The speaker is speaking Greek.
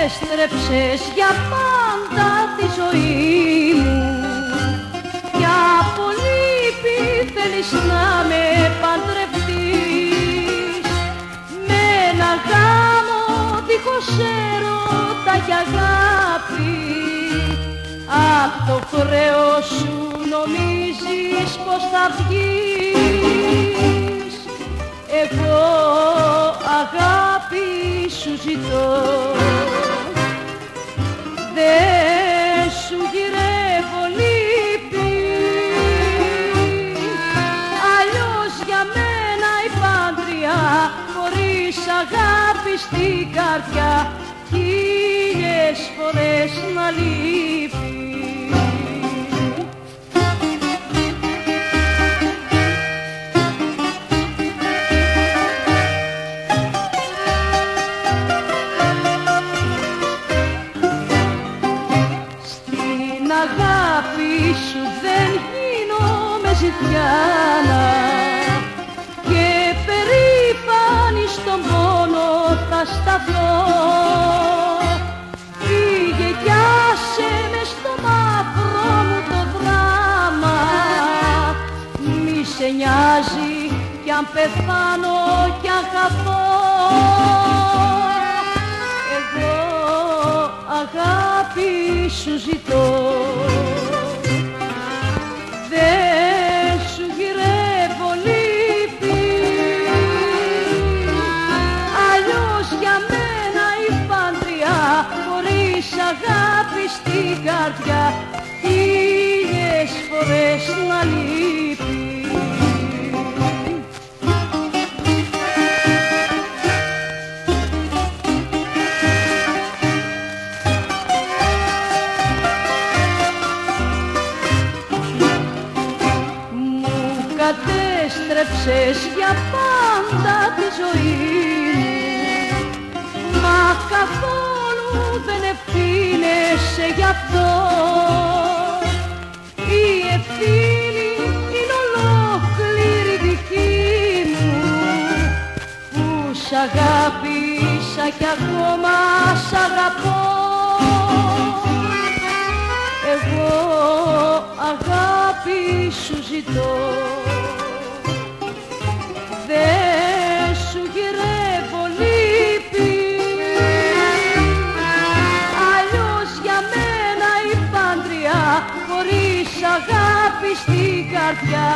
κατέστρεψες για πάντα τη ζωή μου. Για πολύ θέλεις να με παντρευτείς, με ένα γάμο δίχως έρωτα κι αγάπη. Απ' το χρέος σου νομίζεις πως θα βγεις. Εγώ αγάπη σου ζητώ, δεν σου γυρεύω λύπη. Αλλιώς για μένα η πάντρια χωρίς αγάπη στην καρδιά χίλιες φορές να λείπει. Στην αγάπη σου δεν γίνομαι ζητιάνα και περήφανη στον πόνο θα σταθώ. Φύγε κι άσε με στο μαύρο μου το δράμα, μη σε νοιάζει κι αν πεθάνω κι αν χαθώ. Εγώ αγάπη σου ζητώ, δεν σου γυρεύω λύπη. Αλλιώς για μένα η πάντρια χωρίς αγάπη στην καρδιά χίλιες φορές να λείπει. Κατέστρεψες για πάντα τη ζωή μου, μα καθόλου δεν ευθύνεσαι γι' αυτό. Η ευθύνη είναι ολόκληρη δική μου, που σ' αγάπησα κι ακόμα σ' αγαπώ. Εγώ αγάπη σου ζητώ, δεν σου γυρεύω λύπη. Αλλιώς για μένα η πάντρια χωρίς αγάπη στην καρδιά